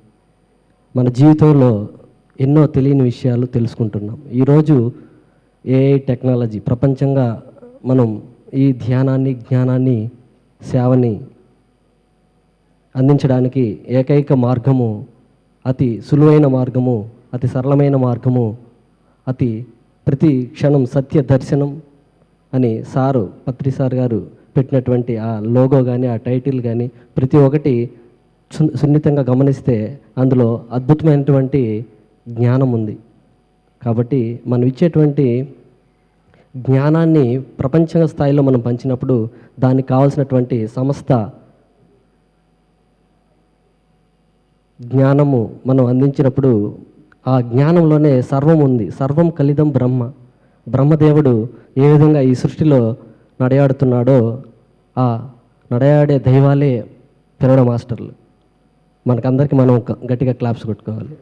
మన జీవితంలో ఎన్నో తెలియని విషయాలు తెలుసుకుంటున్నాం. ఈరోజు ఏఐ టెక్నాలజీ ప్రపంచంగా మనం ఈ ధ్యానాన్ని, జ్ఞానాన్ని, సేవని అందించడానికి ఏకైక మార్గము, అతి సులువైన మార్గము, అతి సరళమైన మార్గము, అతి ప్రతి క్షణం సత్య దర్శనం అని సారు పత్రి సార్ గారు పెట్టినటువంటి ఆ లోగో కానీ ఆ టైటిల్ కానీ ప్రతి ఒక్కటి సున్నితంగా గమనిస్తే అందులో అద్భుతమైనటువంటి జ్ఞానం ఉంది. కాబట్టి మనం ఇచ్చేటువంటి జ్ఞానాన్ని ప్రపంచ స్థాయిలో మనం పంచినప్పుడు దానికి కావాల్సినటువంటి సమస్త జ్ఞానము మనం అందించినప్పుడు ఆ జ్ఞానంలోనే సర్వం ఉంది. సర్వం కలిదం బ్రహ్మ. బ్రహ్మదేవుడు ఏ విధంగా ఈ సృష్టిలో నడయాడుతున్నాడో ఆ నడయాడే దైవాలే పిరమిడ్ మాస్టర్లు. మనకందరికీ మనం గట్టిగా క్లాప్స్ కొట్టుకోవాలి.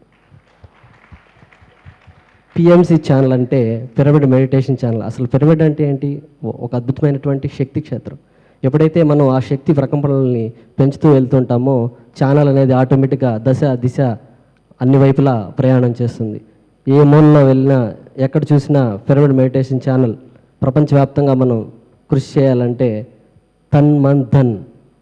పిఎంసి ఛానల్ అంటే పిరమిడ్ మెడిటేషన్ ఛానల్. అసలు పిరమిడ్ అంటే ఏంటి? ఒక అద్భుతమైనటువంటి శక్తి క్షేత్రం. ఎప్పుడైతే మనం ఆ శక్తి ప్రకంపనల్ని పెంచుతూ వెళ్తుంటామో ఛానల్ అనేది ఆటోమేటిక్గా దశ దిశ అన్ని వైపులా ప్రయాణం చేస్తుంది. ఏ మూలలో వెళ్ళినా ఎక్కడ చూసినా పిరమిడ్ మెడిటేషన్ ఛానల్ ప్రపంచవ్యాప్తంగా మనం కృషి చేయాలంటే తన్ మన్ ధన్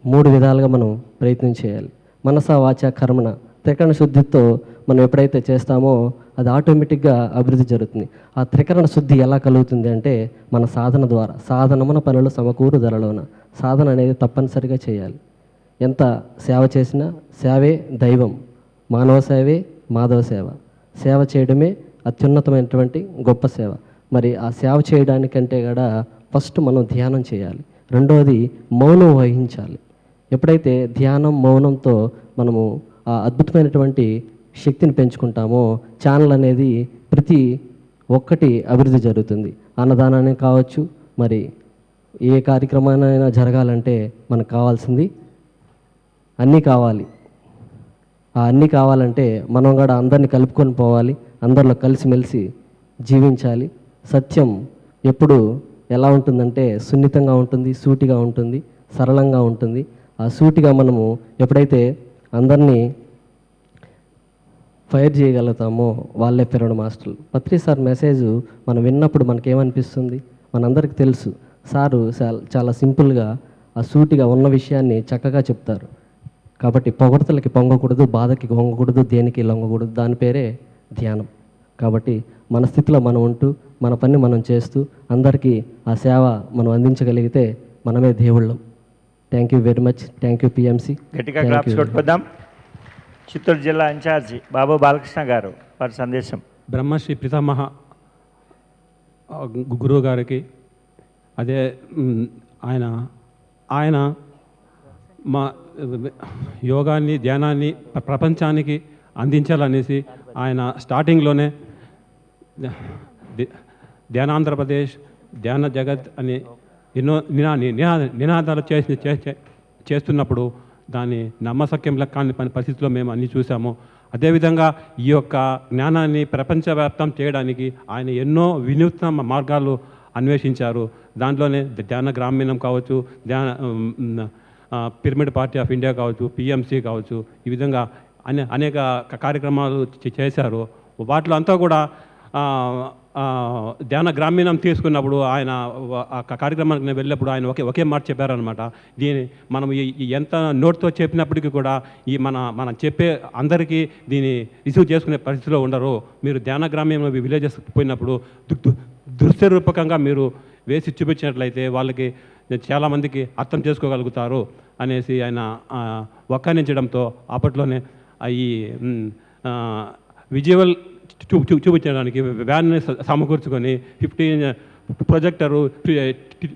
3 విధాలుగా మనం ప్రయత్నం చేయాలి. మనస వాచ కర్మణ త్రికరణ శుద్ధితో మనం ఎప్పుడైతే చేస్తామో అది ఆటోమేటిక్గా అభివృద్ధి జరుగుతుంది. ఆ త్రికరణ శుద్ధి ఎలా కలుగుతుంది అంటే మన సాధన ద్వారా. సాధనమున పనులు సమకూరు ధరలోన. సాధన అనేది తప్పనిసరిగా చేయాలి. ఎంత సేవ చేసినా సేవే దైవం. మానవ సేవే మాధవ సేవ. సేవ చేయడమే అత్యున్నతమైనటువంటి గొప్ప సేవ. మరి ఆ సేవ చేయడానికంటే కూడా ఫస్ట్ మనం ధ్యానం చేయాలి. రెండవది మౌనం వహించాలి. ఎప్పుడైతే ధ్యానం మౌనంతో మనము ఆ అద్భుతమైనటువంటి శక్తిని పెంచుకుంటామో ఛానల్ అనేది ప్రతి ఒక్కటి అభివృద్ధి జరుగుతుంది. అన్నదానాన్ని కావచ్చు, మరి ఏ కార్యక్రమానైనా జరగాలంటే మనకు కావాల్సింది అన్నీ కావాలి. ఆ అన్నీ కావాలంటే మనం కూడా అందరినీ కలుపుకొని పోవాలి. అందరిలో కలిసిమెలిసి జీవించాలి. సత్యం ఎప్పుడు ఎలా ఉంటుందంటే సున్నితంగా ఉంటుంది, సూటిగా ఉంటుంది, సరళంగా ఉంటుంది. ఆ సూటిగా మనము ఎప్పుడైతే అందరినీ ఫైర్ చేయగలుగుతామో వాళ్ళే పిరమిడ్ మాస్టర్లు. పత్రి సార్ మెసేజ్ మనం విన్నప్పుడు మనకేమనిపిస్తుంది? మనందరికీ తెలుసు సారు చాలా సింపుల్గా ఆ సూటిగా ఉన్న విషయాన్ని చక్కగా చెప్తారు. కాబట్టి పొగడతలకి పొంగకూడదు, బాధకి పొంగకూడదు, దేనికి లొంగకూడదు. దాని పేరే ధ్యానం. కాబట్టి మన స్థితిలో మనం ఉంటూ మన పని మనం చేస్తూ అందరికీ ఆ సేవ మనం అందించగలిగితే మనమే దేవుళ్ళం. Thank you very much. Thank you PMC. గట్టిగా క్లాప్స్ కొట్టుకుందాం. చిత్తూరు జిల్లా ఇన్ఛార్జి బాబు బాలకృష్ణ గారు వారి సందేశం. బ్రహ్మశ్రీ పితామహ గురువు గారికి అదే ఆయన మా యోగాన్ని ధ్యానాన్ని ప్రపంచానికి అందించాలనేసి ఆయన స్టార్టింగ్లోనే ధ్యానాంధ్రప్రదేశ్ ధ్యాన జగత్ అని ఎన్నో నినాదాలు చేస్తున్నప్పుడు దాన్ని నమ్మశక్యం కాని పరిస్థితిలో మేము అన్నీ చూసాము. అదేవిధంగా ఈ యొక్క జ్ఞానాన్ని ప్రపంచవ్యాప్తం చేయడానికి ఆయన ఎన్నో వినూత్న మార్గాలు అన్వేషించారు. దాంట్లోనే ధ్యాన గ్రామీణం కావచ్చు, పిరమిడ్ పార్టీ ఆఫ్ ఇండియా కావచ్చు, పిఎంసి కావచ్చు, ఈ విధంగా అనేక కార్యక్రమాలు చేశారు. వాటిలో అంతా కూడా ధ్యాన గ్రామీణం తీసుకున్నప్పుడు ఆయన ఆ కార్యక్రమానికి వెళ్ళినప్పుడు ఆయన ఒకే మాట చెప్పారనమాట. దీని మనం ఎంత నోట్తో చెప్పినప్పటికీ కూడా ఈ మనం చెప్పే అందరికీ దీన్ని రిసీవ్ చేసుకునే పరిస్థితిలో ఉండరు. మీరు ధ్యాన గ్రామీణ విలేజెస్ పోయినప్పుడు దృశ్య రూపకంగా మీరు వేసి చూపించినట్లయితే వాళ్ళకి చాలామందికి అర్థం చేసుకోగలుగుతారు అనేసి ఆయన వ్యాఖ్యానించడంతో అప్పట్లోనే ఈ విజువల్ చూపించడానికి వ్యాన్ని సమకూర్చుకొని 15 ప్రొజెక్టరు,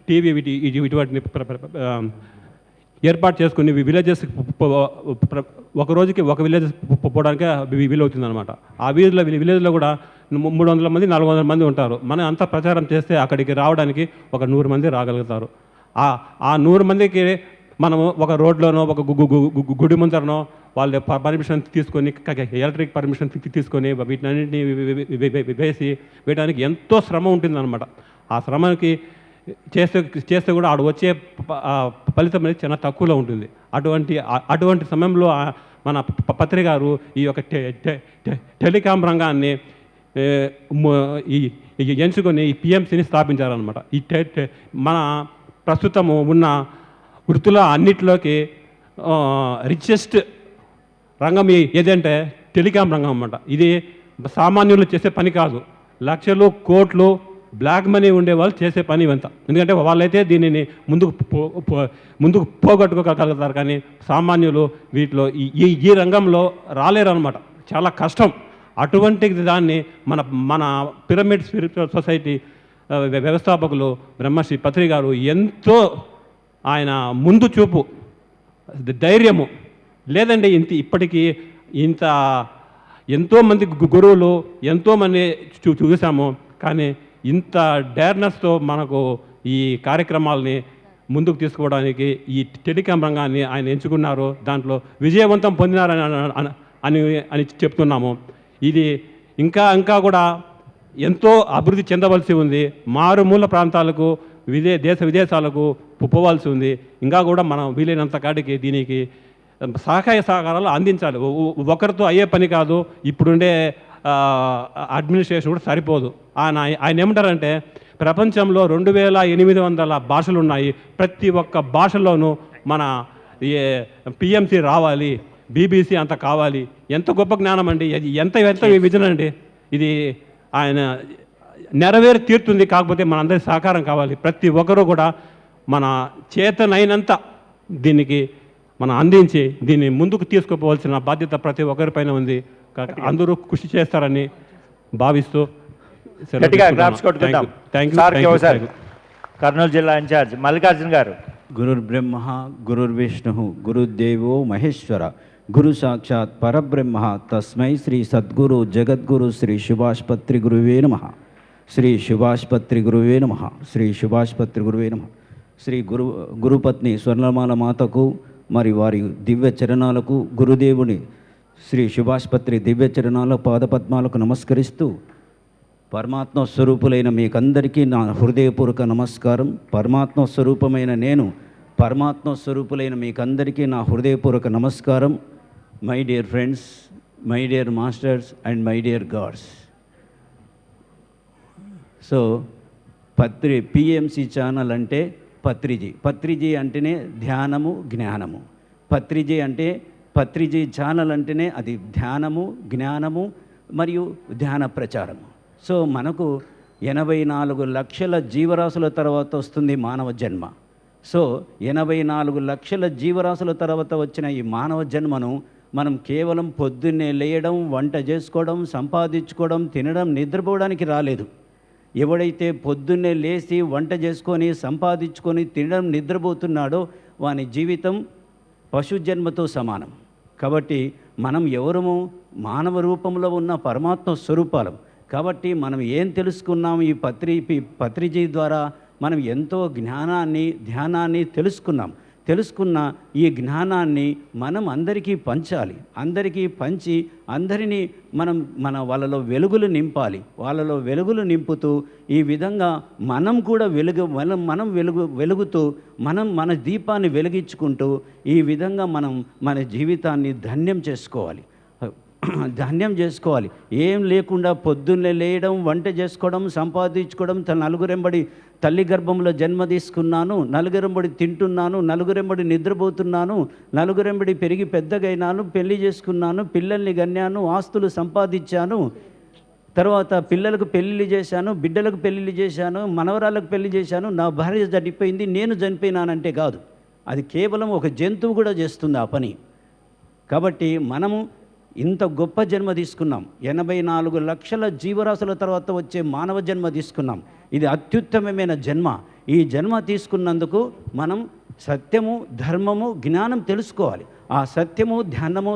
టీవీ ఇటువంటిని ఏర్పాటు చేసుకుని విలేజెస్ ఒక రోజుకి ఒక విలేజెస్ పోవడానికి వీలవుతుంది అనమాట. ఆ విలేజ్లో కూడా 300 మంది 400 మంది ఉంటారు. మనం అంతా ప్రచారం చేస్తే అక్కడికి రావడానికి ఒక 100 మంది రాగలుగుతారు. ఆ 100 మందికి మనము ఒక రోడ్లోనో ఒక గుడి ముందరనో వాళ్ళ పర్మిషన్ తీసుకొని ఎలక్ట్రిక్ పర్మిషన్ తీసుకొని వీటినన్నింటినీ వేయడానికి ఎంతో శ్రమ ఉంటుందన్నమాట. ఆ శ్రమకి చేస్తే కూడా ఆడు వచ్చే ఫలితం అనేది చాలా తక్కువలో ఉంటుంది. అటువంటి సమయంలో మన పత్రి గారు ఈ యొక్క టెలికాం రంగాన్ని ఎంచుకొని ఈ పిఎంసిని స్థాపించారనమాట. మన ప్రస్తుతము ఉన్న వృత్తుల అన్నిటిలోకి రిచెస్ట్ రంగం ఏదంటే టెలికాం రంగం అన్నమాట. ఇది సామాన్యులు చేసే పని కాదు. లక్షలు కోట్లు బ్లాక్ మనీ ఉండే వాళ్ళు చేసే పని ఇవంతా. ఎందుకంటే వాళ్ళైతే దీనిని ముందుకు పోగొట్టుకోగలుగుతారు, కానీ సామాన్యులు వీటిలో ఈ రంగంలో రాలేరు అనమాట. చాలా కష్టం. అటువంటి దాన్ని మన పిరమిడ్ స్పిరిచువల్ సొసైటీ వ్యవస్థాపకులు బ్రహ్మశ్రీ పత్రి గారు ఎంతో ఆయన ముందు చూపు, ధైర్యము లేదండి. ఇప్పటికీ ఎంతోమంది గురువులు ఎంతోమంది చూసాము, కానీ ఇంత డేర్నెస్తో మనకు ఈ కార్యక్రమాలని ముందుకు తీసుకోవడానికి ఈ టెలికాం రంగాన్ని ఆయన ఎంచుకున్నారు. దాంట్లో విజయవంతం పొందినారని అని చెప్తున్నాము. ఇది ఇంకా కూడా ఎంతో అభివృద్ధి చెందవలసి ఉంది. మారుమూల ప్రాంతాలకు దేశ విదేశాలకు పోవాల్సి ఉంది. ఇంకా కూడా మనం వీలైనంత కాడికి దీనికి సహాయ సహకారాలు అందించాలి. ఒకరితో అయ్యే పని కాదు. ఇప్పుడుండే అడ్మినిస్ట్రేషన్ కూడా సరిపోదు. ఆయన ఏమంటారంటే, ప్రపంచంలో 2800 భాషలు ఉన్నాయి. ప్రతి ఒక్క భాషలోనూ మన పిఎంసి రావాలి, బీబీసీ అంత కావాలి. ఎంత గొప్ప జ్ఞానం అండి, ఎంత విజన్ అండి. ఇది ఆయన నెరవేరి తీరుతుంది. కాకపోతే మనందరి సహకారం కావాలి. ప్రతి ఒక్కరూ కూడా మన చేతనైనంత దీనికి మనం అందించి దీన్ని ముందుకు తీసుకుపోవాల్సిన బాధ్యత ప్రతి ఒక్కరిపైన ఉంది. అందరూ కృషి చేస్తారని భావిస్తూ కర్నూలు జిల్లా ఇన్ఛార్జ్ మల్లికార్జున గారు. గురుర్బ్రహ్మ గురుర్విష్ణు గురుదేవో మహేశ్వర గురు సాక్షాత్ పరబ్రహ్మ తస్మై శ్రీ సద్గురు జగద్గురు శ్రీ సుభాష్పత్రి గురువే నమః. శ్రీ సుభాష్పత్రి గురువే నమః. శ్రీ సుభాష్పత్రి గురువే నమః. శ్రీ గురుపత్ని స్వర్ణమాల మాతకు మరి వారి దివ్య చరణాలకు, గురుదేవుని శ్రీ సుభాష్పత్రి దివ్య చరణాల పాదపద్మాలకు నమస్కరిస్తూ, పరమాత్మ స్వరూపులైన మీకందరికీ నా హృదయపూర్వక నమస్కారం. పరమాత్మ స్వరూపమైన నేను, పరమాత్మ స్వరూపులైన మీకందరికీ నా హృదయపూర్వక నమస్కారం. My dear friends, my dear masters and my dear God's. So PMC channel అంటే పత్రిజీ అంటేనే ధ్యానము జ్ఞానము. పత్రిజీ ఛానల్ అంటేనే అది ధ్యానము జ్ఞానము మరియు ధ్యాన ప్రచారము. సో మనకు 84 లక్షల జీవరాశుల తర్వాత వస్తుంది మానవ జన్మ. సో 84 లక్షల జీవరాశుల తర్వాత వచ్చిన ఈ మానవ జన్మను మనం కేవలం పొద్దున్నే లేయడం, వంట చేసుకోవడం, సంపాదించుకోవడం, తినడం, నిద్రపోవడానికి రాలేదు. ఎవడైతే పొద్దున్నే లేచి వంట చేసుకొని సంపాదించుకొని తినడం నిద్రపోతున్నాడో వాని జీవితం పశు జన్మతో సమానం. కాబట్టి మనం ఎవరము? మానవ రూపంలో ఉన్న పరమాత్మ స్వరూపాలం. కాబట్టి మనం ఏం తెలుసుకున్నాం? ఈ పత్రిజీ ద్వారా మనం ఎంతో ధ్యానాన్ని తెలుసుకున్న ఈ జ్ఞానాన్ని మనం అందరికీ పంచాలి. అందరికీ పంచి అందరినీ వాళ్ళలో వెలుగులు నింపాలి. వాళ్ళలో వెలుగులు నింపుతూ ఈ విధంగా మనం కూడా వెలుగుతూ మన దీపాన్ని వెలిగించుకుంటూ ఈ విధంగా మన జీవితాన్ని ధన్యం చేసుకోవాలి. ఏం లేకుండా పొద్దున్నే లేయడం, వంట చేసుకోవడం, సంపాదించుకోవడం, నలుగురెంబడి తల్లి గర్భంలో జన్మ తీసుకున్నాను, నలుగురెంబడి తింటున్నాను, నలుగురెంబడి నిద్రపోతున్నాను, నలుగురెంబడి పెరిగి పెద్దగైనాను, పెళ్లి చేసుకున్నాను, పిల్లల్ని గన్నాను, ఆస్తులు సంపాదించాను, తర్వాత పిల్లలకు పెళ్ళిళ్ళు చేశాను, బిడ్డలకు పెళ్ళిళ్ళు చేశాను, మనవరాలకు పెళ్లి చేశాను, నా భార్య చనిపోయింది, నేను చనిపోయినానంటే కాదు. అది కేవలం ఒక జంతువు కూడా చేస్తుంది ఆ పని. కాబట్టి మనము ఇంత గొప్ప జన్మ తీసుకున్నాం. 84 లక్షల జీవరాశుల తర్వాత వచ్చే మానవ జన్మ తీసుకున్నాం. ఇది అత్యుత్తమమైన జన్మ. ఈ జన్మ తీసుకున్నందుకు మనం సత్యము, ధర్మము, జ్ఞానం తెలుసుకోవాలి. ఆ సత్యము, ధ్యానము,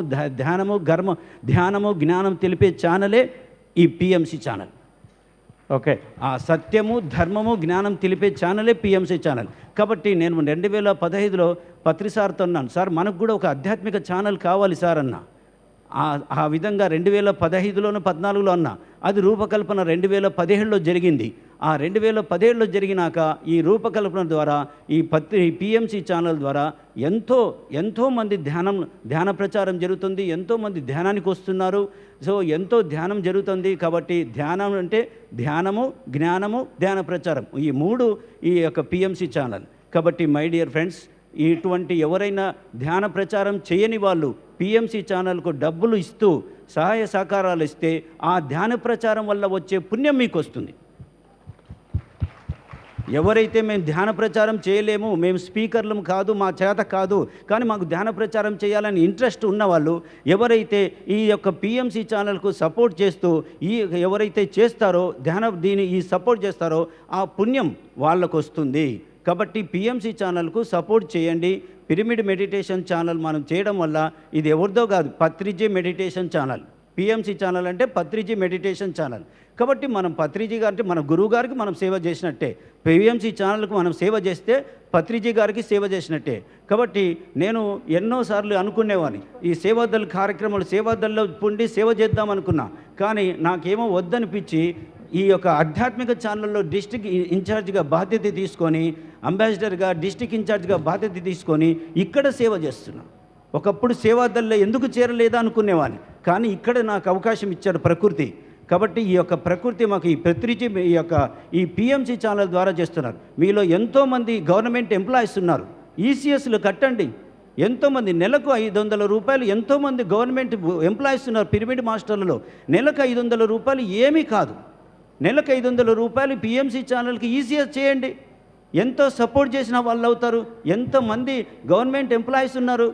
జ్ఞానం తెలిపే ఛానలే ఈ పిఎంసి ఛానల్. ఓకే, ఆ సత్యము, ధర్మము, జ్ఞానం తెలిపే ఛానలే పిఎంసి ఛానల్. కాబట్టి నేను 2015లో పత్రిసార్తో అన్నాను, సార్ మనకు కూడా ఒక ఆధ్యాత్మిక ఛానల్ కావాలి సార్ అన్న. ఆ విధంగా 2015లోనూ 14లో అన్నా. అది రూపకల్పన 2017లో జరిగింది. ఆ 2017లో జరిగినాక ఈ రూపకల్పన ద్వారా ఈ పిఎంసి ఛానల్ ద్వారా ఎంతోమంది ధ్యాన ప్రచారం జరుగుతుంది. ఎంతోమంది ధ్యానానికి వస్తున్నారు. సో ఎంతో ధ్యానం జరుగుతుంది. కాబట్టి ధ్యానం అంటే ధ్యానము, జ్ఞానము, ధ్యాన ప్రచారం, ఈ 3 ఈ యొక్క పిఎంసి ఛానల్. కాబట్టి మై డియర్ ఫ్రెండ్స్, ఇటువంటి ఎవరైనా ధ్యాన ప్రచారం చేయని వాళ్ళు పిఎంసి ఛానల్కు డబ్బులు ఇస్తూ సహాయ సహకారాలు ఇస్తే ఆ ధ్యాన ప్రచారం వల్ల వచ్చే పుణ్యం మీకు వస్తుంది. ఎవరైతే మేము ధ్యాన ప్రచారం చేయలేము, మేము స్పీకర్లం కాదు, మా చేత కాదు, కానీ మాకు ధ్యాన ప్రచారం చేయాలని ఇంట్రెస్ట్ ఉన్నవాళ్ళు ఎవరైతే ఈ యొక్క పిఎంసి ఛానల్కు సపోర్ట్ చేస్తూ ఎవరైతే చేస్తారో ఈ సపోర్ట్ చేస్తారో ఆ పుణ్యం వాళ్ళకు వస్తుంది. కాబట్టి పిఎంసి ఛానల్కు సపోర్ట్ చేయండి. పిరమిడ్ మెడిటేషన్ ఛానల్ మనం చేయడం వల్ల ఇది ఎవరిదో కాదు, Patriji meditation channel. PMC channel అంటే పత్రిజీ మెడిటేషన్ ఛానల్. కాబట్టి మనం పత్రిజీ గారికి, మన గురువు గారికి మనం సేవ చేసినట్టే. పిఎంసి ఛానల్కు మనం సేవ చేస్తే పత్రిజీ గారికి సేవ చేసినట్టే. కాబట్టి నేను ఎన్నోసార్లు అనుకునేవాడిని, ఈ సేవాదళ కార్యక్రమాలు సేవాదళలో ఉండి సేవ చేద్దాం అనుకున్నా, కానీ నాకేమో వద్దనిపించి ఈ యొక్క ఆధ్యాత్మిక ఛానల్లో డిస్ట్రిక్ట్ ఇన్ఛార్జిగా బాధ్యత తీసుకొని, అంబాసిడర్గా డిస్ట్రిక్ట్ ఇన్ఛార్జిగా బాధ్యత తీసుకొని ఇక్కడ సేవ చేస్తున్నాను. ఒకప్పుడు సేవాదళలో ఎందుకు చేరలేదా అనుకునేవాడిని, కానీ ఇక్కడ నాకు అవకాశం ఇచ్చాడు ప్రకృతి. కాబట్టి ఈ యొక్క ప్రకృతి మాకు ఈ పిఎంసి ఛానల్ ద్వారా చేస్తున్నారు. మీలో ఎంతోమంది గవర్నమెంట్ ఎంప్లాయీస్ ఉన్నారు, ఈసీఎస్లు కట్టండి. ఎంతోమంది నెలకు 500 రూపాయలు, ఎంతోమంది గవర్నమెంట్ ఎంప్లాయీస్ ఉన్నారు పిరమిడ్ మాస్టర్లలో. నెలకు 500 రూపాయలు ఏమీ కాదు. నెలకు 500 రూపాయలు పిఎంసి ఛానల్కి ఈసీఎస్ చేయండి. ఎంతో సపోర్ట్ చేసిన వాళ్ళు అవుతారు. ఎంతమంది గవర్నమెంట్ ఎంప్లాయీస్ ఉన్నారు.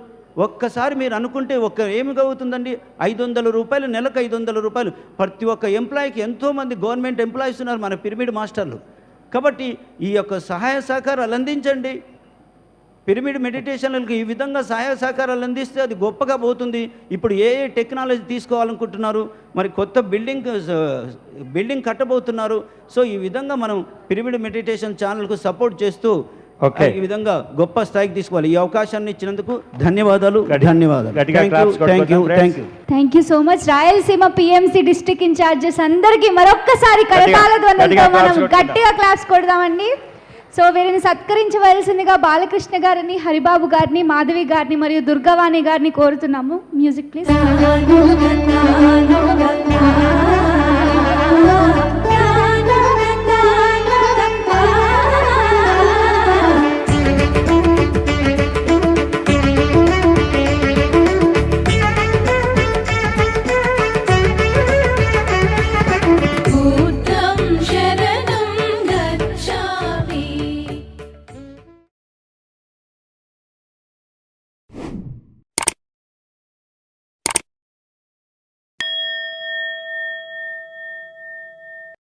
ఒక్కసారి మీరు అనుకుంటే ఏమి అవుతుందండి, 500 రూపాయలు, నెలకు 500 రూపాయలు. ప్రతి ఒక్క ఎంప్లాయీకి ఎంతోమంది గవర్నమెంట్ ఎంప్లాయీస్ ఉన్నారు మన పిరమిడ్ మాస్టర్లు. కాబట్టి ఈ యొక్క సహాయ సహకారాలు అందించండి. పిరమిడ్ మెడిటేషన్లకు ఈ విధంగా సహాయ సహకారాలు అందిస్తే అది గొప్పగా పోతుంది. ఇప్పుడు ఏ టెక్నాలజీ తీసుకోవాలనుకుంటున్నారు, మరి కొత్త బిల్డింగ్ కట్టబోతున్నారు. సో ఈ విధంగా మనం పిరమిడ్ మెడిటేషన్ ఛానల్కు సపోర్ట్ చేస్తూ ఈ విధంగా గొప్ప స్థాయికి తీసుకోవాలి. ఈ అవకాశాన్ని ఇచ్చినందుకు ధన్యవాదాలు. Thank you so much. Rayalaseema PMC district in-charges అందరికీ మరొక్కసారి కరతాళ ధ్వనులతో మనం గట్టిగా క్లాప్స్ కొడదామండి. సో వీరిని సత్కరించవలసిందిగా బాలకృష్ణ గారిని, హరిబాబు గారిని, మాధవి గారిని మరియు దుర్గవాణి గారిని కోరుతున్నాము. Music please.